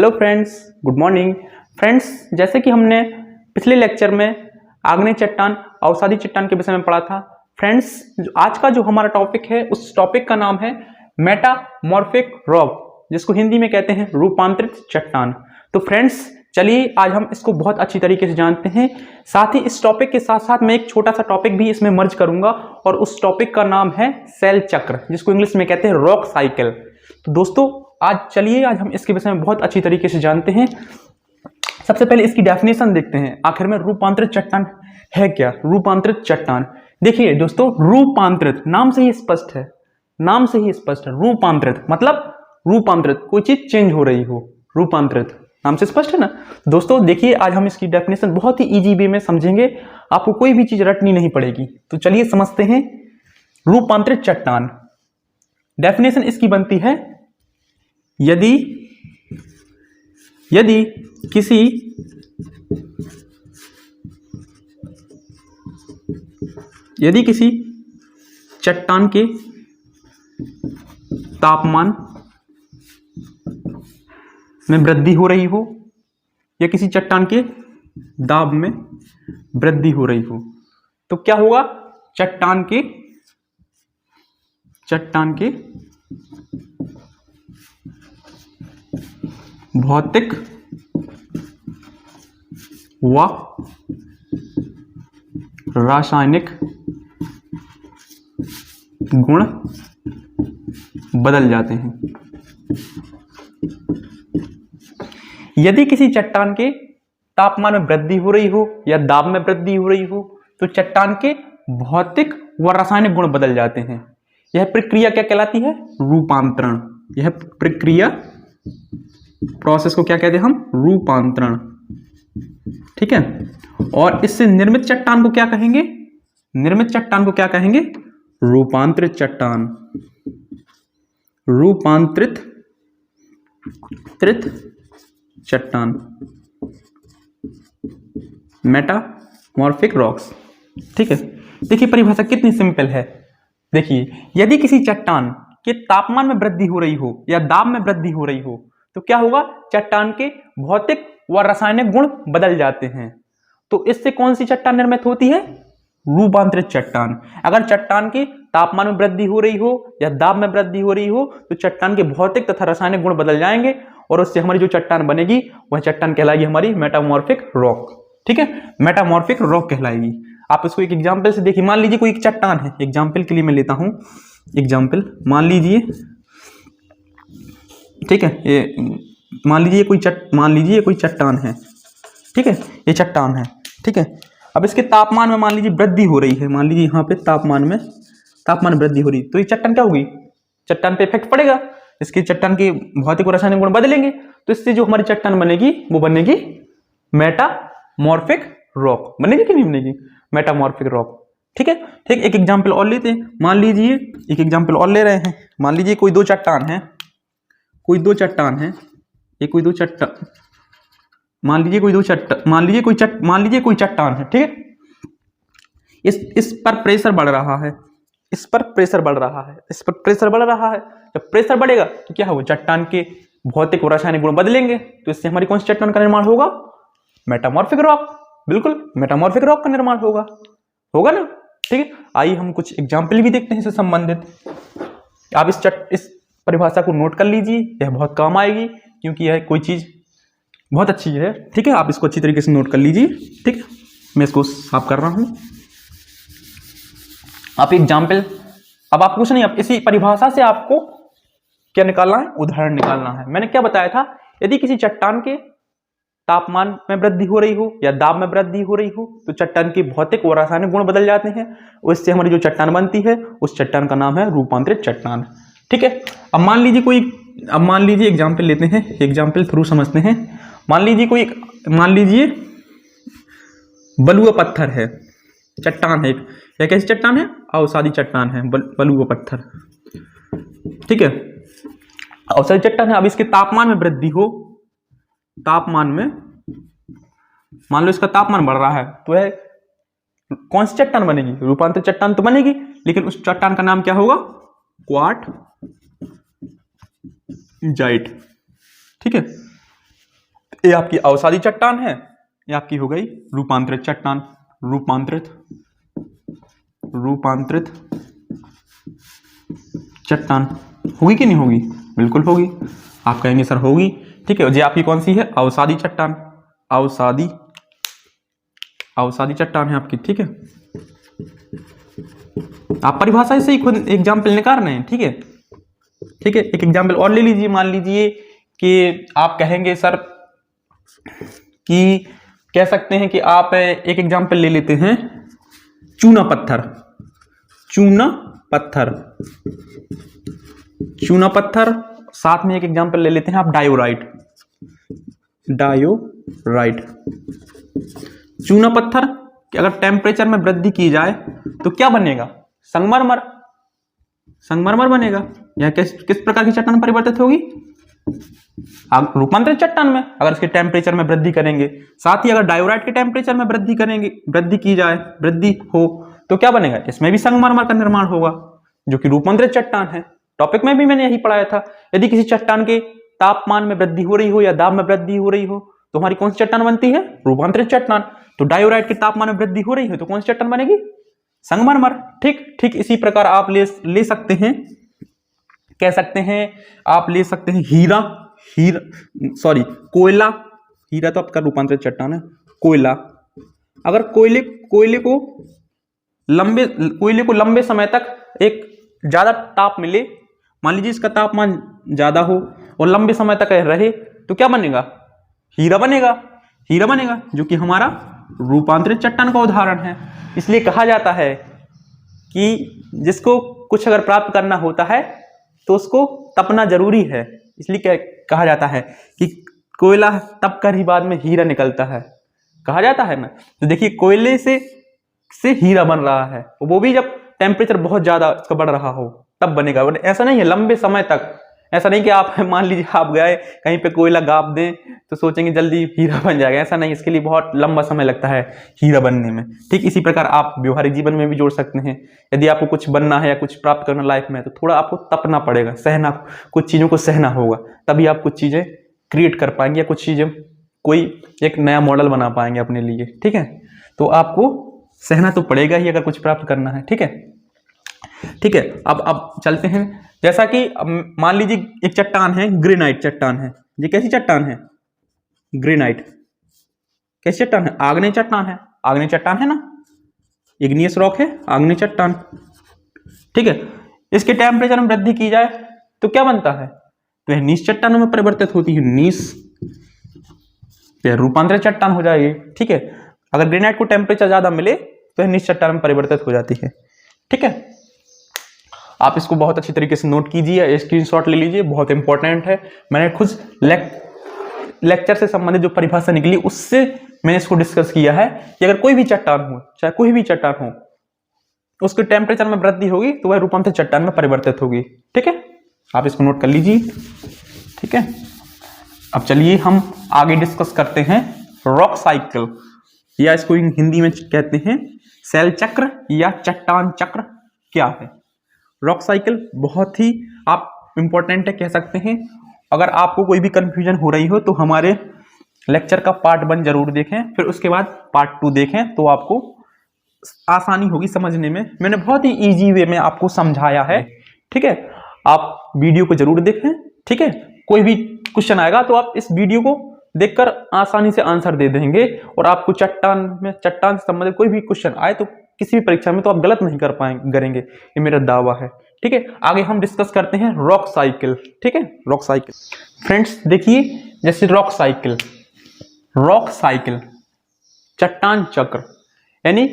Hello friends, good morning friends. जैसे कि हमने पिछले लेक्चर में आग्नेय चट्टान अवसादी चट्टान के विषय में पढ़ा था फ्रेंड्स। आज का जो हमारा टॉपिक है उस टॉपिक का नाम है मेटामॉर्फिक रॉक, जिसको हिंदी में कहते हैं रूपांतरित चट्टान। तो फ्रेंड्स चलिए आज हम इसको बहुत अच्छी तरीके से जानते हैं। साथ ही इस टॉपिक के साथ साथ मैं एक छोटा सा टॉपिक भी इसमें मर्ज करूंगा और उस टॉपिक का नाम है सेल चक्र, जिसको इंग्लिश में कहते हैं रॉक साइकिल। तो दोस्तों आज हम इसके विषय में बहुत अच्छी तरीके से जानते हैं। सबसे पहले इसकी डेफिनेशन देखते हैं, आखिर में रूपांतरित चट्टान है क्या। रूपांतरित चट्टान, देखिए दोस्तों, रूपांतरित नाम से ही स्पष्ट है, नाम से ही स्पष्ट है। रूपांतरित मतलब रूपांतरित, कोई चीज चेंज हो रही हो, रूपांतरित नाम से स्पष्ट है ना। दोस्तों देखिए आज हम इसकी डेफिनेशन बहुत ही इजी वे में समझेंगे, आपको कोई भी चीज रटनी नहीं पड़ेगी। तो चलिए समझते हैं रूपांतरित चट्टान। डेफिनेशन इसकी बनती है, यदि किसी चट्टान के तापमान में वृद्धि हो रही हो या किसी चट्टान के दाब में वृद्धि हो रही हो, तो क्या होगा, चट्टान के भौतिक व रासायनिक गुण बदल जाते हैं। यदि किसी चट्टान के तापमान में वृद्धि हो रही हो या दाब में वृद्धि हो रही हो तो चट्टान के भौतिक व रासायनिक गुण बदल जाते हैं। यह प्रक्रिया क्या कहलाती है, रूपांतरण। यह प्रक्रिया, प्रोसेस को क्या कहते हैं हम, रूपांतरण। ठीक है, और इससे निर्मित चट्टान को क्या कहेंगे, निर्मित चट्टान को क्या कहेंगे, रूपांतरित चट्टान। रूपांतरित चट्टान, मेटामॉर्फिक रॉक्स। ठीक है, देखिए परिभाषा कितनी सिंपल है। देखिए यदि किसी चट्टान के तापमान में वृद्धि हो रही हो या दाब में वृद्धि हो रही हो तो क्या होगा, चट्टान के भौतिक व रासायनिक गुण बदल जाते हैं। तो इससे कौन सी चट्टान निर्मित होती है, रूपांतरित चट्टान। अगर चट्टान के तापमान में वृद्धि हो रही हो या दाब में वृद्धि हो रही हो तो चट्टान के भौतिक तथा रासायनिक गुण बदल जाएंगे और उससे हमारी जो चट्टान बनेगी वह चट्टान कहलाएगी हमारी मेटामॉर्फिक रॉक। ठीक है, मेटामॉर्फिक रॉक कहलाएगी। आप इसको एक एग्जांपल से देखिए, मान लीजिए कोई एक चट्टान है, एग्जांपल के लिए मैं लेता हूं एग्जांपल। मान लीजिए, ठीक है, ये मान लीजिए कोई चट्टान है। ठीक है, ये चट्टान है। ठीक है, अब इसके तापमान में मान लीजिए वृद्धि हो रही है, मान लीजिए यहाँ पे तापमान वृद्धि हो रही है, तो ये चट्टान क्या होगी, चट्टान पे इफेक्ट पड़ेगा, इसकी चट्टान के भौतिक और रासायनिक गुण बदलेंगे, तो इससे जो हमारी चट्टान बनेगी वो बनेगी मेटामॉर्फिक रॉक। बनेगी कि नहीं बनेगी, मेटामॉर्फिक रॉक। ठीक है, ठीक, एक एग्जांपल और लेते हैं। मान लीजिए एक एग्जांपल और ले रहे हैं, मान लीजिए कोई दो चट्टान है, मान लीजिए कोई चट्टान है। ठीक है, इस पर प्रेशर बढ़ रहा है, इस पर प्रेशर बढ़ रहा है। जब प्रेशर बढ़ेगा तो क्या होगा, चट्टान के भौतिक और रासायनिक गुण बदलेंगे, तो इससे हमारी कौन सी चट्टान का निर्माण होगा, मेटामॉर्फिक रॉक। बिल्कुल मेटामॉर्फिक रॉक का निर्माण होगा ना। ठीक है, आइए हम कुछ एग्जाम्पल भी देखते हैं इससे संबंधित। आप इस परिभाषा को नोट कर लीजिए, यह बहुत काम आएगी क्योंकि यह कोई चीज बहुत अच्छी है। ठीक है, आप इसको अच्छी तरीके से नोट कर लीजिए। ठीक है, मैं इसको साफ कर रहा हूं। आप एग्जाम्पल, अब आप कुछ नहीं, अब इसी परिभाषा से आपको क्या निकालना है, उदाहरण निकालना है। मैंने क्या बताया था, यदि किसी चट्टान के तापमान में वृद्धि हो रही हो या दाब में वृद्धि हो रही हो तो चट्टान के भौतिक और रासायनिक गुण बदल जाते हैं, उससे हमारी जो चट्टान बनती है उस चट्टान का नाम है रूपांतरित चट्टान। ठीक है, अब मान लीजिए एग्जाम्पल लेते हैं, एग्जाम्पल थ्रू समझते हैं। मान लीजिए बलुआ पत्थर है, चट्टान है, यह कैसी चट्टान है, अवसादी चट्टान है, बलुआ पत्थर। ठीक है, अवसादी चट्टान है। अब इसके तापमान में वृद्धि हो, तापमान में मान लो इसका तापमान बढ़ रहा है तो यह कौन सी चट्टान बनेगी, रूपांतरित चट्टान तो बनेगी, लेकिन उस चट्टान का नाम क्या होगा, क्वार्टजाइट। ठीक है, ये आपकी अवसादी चट्टान है, ये आपकी हो गई रूपांतरित चट्टान। रूपांतरित चट्टान होगी कि नहीं होगी? बिल्कुल होगी। आप कहेंगे सर होगी, ठीक है। ये आपकी कौन सी है? अवसादी चट्टान। अवसादी चट्टान है आपकी, ठीक है। आप परिभाषा से ही खुद एग्जाम्पल निकाल रहे हैं, ठीक है। ठीक है, एक एग्जाम्पल और ले लीजिए। मान लीजिए कि आप कहेंगे सर कि कह सकते हैं कि आप एक एग्जाम्पल ले लेते हैं, चूना पत्थर। साथ में एक एग्जाम्पल ले लेते हैं आप डायोराइट। चूना पत्थर कि अगर टेम्परेचर में वृद्धि की जाए तो क्या बनेगा? संगमरमर बनेगा। यह किस प्रकार की चट्टान परिवर्तित होगी? रूपांतरित चट्टान में, अगर इसके टेम्परेचर में वृद्धि करेंगे। साथ ही अगर डायोराइट के टेम्परेचर में वृद्धि हो तो क्या बनेगा? इसमें भी संगमरमर का निर्माण होगा, जो कि रूपांतरित चट्टान है। टॉपिक में भी मैंने यही पढ़ाया था। यदि किसी चट्टान के तापमान में वृद्धि हो रही हो या दाब में वृद्धि हो रही हो तो हमारी कौन सी चट्टान बनती है? रूपांतरित चट्टान। तो डायोराइट के तापमान में वृद्धि हो रही है तो कौन सी चट्टान बनेगी? संगमरमर। ठीक इसी प्रकार आप ले सकते हैं, कह सकते हैं आप ले सकते हैं कोयला। हीरा तो आपका रूपांतरित चट्टान है। कोयला, अगर कोयले को लंबे समय तक एक ज्यादा ताप मिले, मान लीजिए इसका तापमान ज्यादा हो और लंबे समय तक रहे तो क्या बनेगा? हीरा बनेगा, जो कि हमारा रूपांतरित चट्टान का उदाहरण है। इसलिए कहा जाता है कि जिसको कुछ अगर प्राप्त करना होता है तो उसको तपना जरूरी है। इसलिए कहा जाता है कि कोयला तप कर ही बाद में हीरा निकलता है, कहा जाता है ना। तो देखिए कोयले से हीरा बन रहा है, वो भी जब टेम्परेचर बहुत ज्यादा इसका बढ़ रहा हो तब बनेगा। ऐसा नहीं है लंबे समय तक, ऐसा नहीं कि आप मान लीजिए आप गए कहीं पे कोयला गाप दें तो सोचेंगे जल्दी हीरा बन जाएगा, ऐसा नहीं। इसके लिए बहुत लंबा समय लगता है हीरा बनने में। ठीक इसी प्रकार आप व्यवहारिक जीवन में भी जोड़ सकते हैं। यदि आपको कुछ बनना है या कुछ प्राप्त करना लाइफ में तो थोड़ा आपको तपना पड़ेगा, सहना, कुछ चीजों को सहना होगा, तभी आप कुछ चीजें क्रिएट कर पाएंगे या कुछ चीजें कोई एक नया मॉडल बना पाएंगे अपने लिए। ठीक है, तो आपको सहना तो पड़ेगा ही अगर कुछ प्राप्त करना है। ठीक है, अब चलते हैं। जैसा कि मान लीजिए एक चट्टान है, ग्रेनाइट चट्टान है। ये कैसी चट्टान है? ग्रेनाइट कैसी चट्टान है? आग्नेय चट्टान है ना, इग्नियस रॉक है, आग्नेय चट्टान। ठीक है, इसके टेम्परेचर में वृद्धि की जाए तो क्या बनता है? तो यह नीच चट्टानों में परिवर्तित होती है, नीच, यह रूपांतरित चट्टान हो जाएगी। ठीक है, अगर ग्रेनाइट को टेम्परेचर ज्यादा मिले तो यह नीच चट्टान में परिवर्तित हो जाती है। ठीक है, आप इसको बहुत अच्छी तरीके से नोट कीजिए, स्क्रीनशॉट ले लीजिए, बहुत इंपॉर्टेंट है। मैंने खुद लेक्चर से संबंधित जो परिभाषा निकली उससे मैंने इसको डिस्कस किया है कि अगर कोई भी चट्टान हो, चाहे कोई भी चट्टान हो, उसके टेम्परेचर में वृद्धि होगी तो वह रूपांतरित चट्टान में परिवर्तित होगी। ठीक है, आप इसको नोट कर लीजिए। ठीक है, अब चलिए हम आगे डिस्कस करते हैं रॉक साइकिल, या इसको हिंदी में कहते हैं शैल चक्र या चट्टान चक्र। क्या है रॉक साइकिल? बहुत ही आप इंपॉर्टेंट है, कह सकते हैं। अगर आपको कोई भी कंफ्यूजन हो रही हो तो हमारे लेक्चर का पार्ट 1 जरूर देखें, फिर उसके बाद पार्ट 2 देखें, तो आपको आसानी होगी समझने में। मैंने बहुत ही इजी वे में आपको समझाया है। ठीक है, आप वीडियो को जरूर देखें। ठीक है, कोई भी क्वेश्चन आएगा तो आप इस वीडियो को देखकर आसानी से आंसर दे देंगे, और आपको चट्टान से संबंधित कोई भी क्वेश्चन आए तो किसी भी परीक्षा में तो आप गलत नहीं करेंगे, ये मेरा दावा है। ठीक है, आगे हम डिस्कस करते हैं रॉक साइकिल। ठीक है, रॉक साइकिल फ्रेंड्स देखिए, जैसे रॉक साइकिल चट्टान चक्र, यानी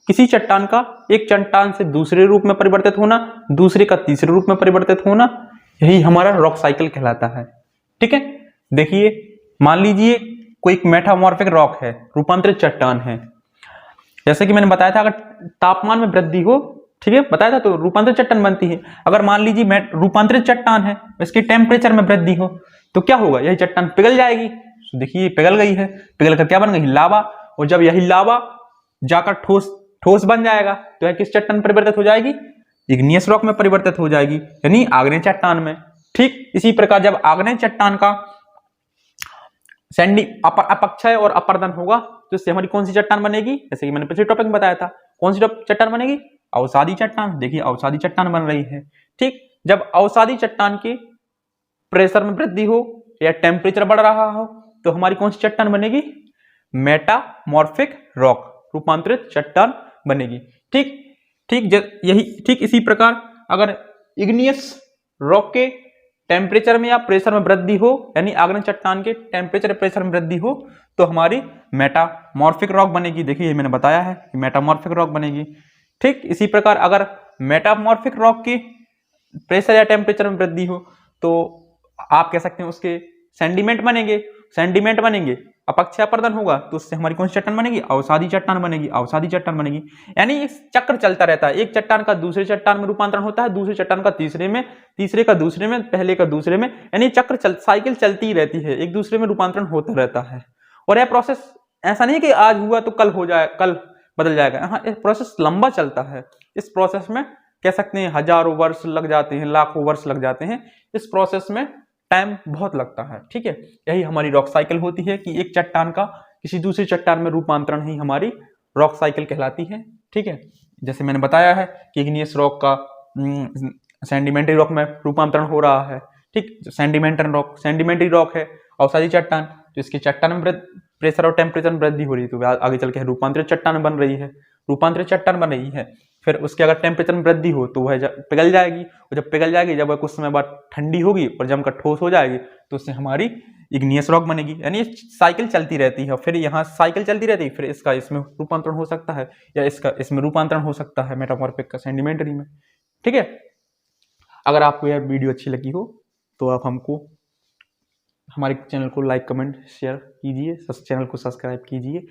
किसी चट्टान का एक चट्टान से दूसरे रूप में परिवर्तित होना, दूसरे का तीसरे रूप में परिवर्तित होना, यही हमारा रॉक साइकिल कहलाता है। ठीक है, देखिए मान लीजिए कोई एक मेटामॉर्फिक रॉक है, रूपांतरित चट्टान है। जैसे कि मैंने बताया था, अगर तापमान में वृद्धि हो, ठीक है, बताया था, तो रूपांतरित चट्टान बनती है। अगर मान लीजिए रूपांतरित चट्टान है, इसके टेम्परेचर में वृद्धि हो तो क्या होगा? यही चट्टान पिघल जाएगी। तो देखिए पिघल गई है, पिघल कर क्या बन गई? लावा। और जब यही लावा जाकर ठोस बन जाएगा तो यह किस चट्टान परिवर्तित हो जाएगी? इग्नियस रॉक में परिवर्तित हो जाएगी, यानी आग्नेय चट्टान में। ठीक इसी प्रकार जब आग्नेय चट्टान का अपक्षय और अपर्दन होगा तो इससे हमारी कौन सी चट्टान बनेगी, जैसे कि मैंने पिछले टॉपिक में बताया था, कौन सी चट्टान बनेगी, अवसादी चट्टान। देखिए अवसादी चट्टान बन रही है। ठीक, जब अवसादी चट्टान के प्रेशर में वृद्धि हो या टेम्परेचर बढ़ रहा हो तो हमारी कौन सी चट्टान बनेगी, मेटामॉर्फिक रॉक, रूपांतरित चट्टान बनेगी। ठीक ठीक यही ठीक इसी प्रकार अगर इग्नियस रॉक के टेम्परेचर में या प्रेशर में वृद्धि हो, यानी आग्नेय चट्टान के टेम्परेचर प्रेशर में वृद्धि हो तो हमारी मेटामॉर्फिक रॉक बनेगी। देखिए ये मैंने बताया है कि मेटामॉर्फिक रॉक बनेगी। ठीक इसी प्रकार अगर मेटामॉर्फिक रॉक की प्रेशर या टेम्परेचर में वृद्धि हो तो आप कह सकते हैं उसके सेंडिमेंट बनेंगे, अपक्षय अपर्दन होगा तो उससे हमारी कौन सी चट्टान बनेगी, अवसादी चट्टान बनेगी। यानी इस चक्र चलता रहता है, एक चट्टान का दूसरे चट्टान में रूपांतरण होता है, दूसरे चट्टान का तीसरे में, तीसरे का दूसरे में, पहले का दूसरे में, यानी साइकिल चलती रहती है, एक दूसरे में रूपांतरण होता रहता है। और यह प्रोसेस ऐसा नहीं कि आज हुआ तो कल हो जाए, कल बदल जाएगा। हाँ, यह प्रोसेस लंबा चलता है। इस प्रोसेस में कह सकते हैं हजारों वर्ष लग जाते हैं, लाखों वर्ष लग जाते हैं। इस प्रोसेस में टाइम बहुत लगता है। ठीक है, यही हमारी रॉक साइकिल होती है कि एक चट्टान का किसी दूसरी चट्टान में रूपांतरण ही हमारी रॉक साइकिल कहलाती है। ठीक है, जैसे मैंने बताया है कि इग्नियस रॉक का सेडिमेंट्री रॉक में रूपांतरण हो रहा है। ठीक, सेडिमेंट्री रॉक है अवसादी चट्टान, तो इसकी चट्टान में प्रेशर और टेम्परेचर में वृद्धि हो रही है तो आगे चल के रूपांतरित चट्टान बन रही है। फिर उसके अगर टेम्परेचर में वृद्धि हो तो वह पिघल जाएगी, और जब पिघल जाएगी, जब वह कुछ समय बाद ठंडी होगी और जमकर ठोस हो जाएगी तो उससे हमारी इग्नियस रॉक बनेगी। यानी साइकिल चलती रहती है, फिर यहाँ साइकिल चलती रहती है, फिर इसका इसमें रूपांतरण हो सकता है या इसका इसमें रूपांतरण हो सकता है मेटामॉर्फिक का सेडिमेंट्री में। ठीक है, अगर आपको यह वीडियो अच्छी लगी हो तो आप हमको हमारे चैनल को लाइक, कमेंट, शेयर कीजिए, चैनल को सब्सक्राइब कीजिए।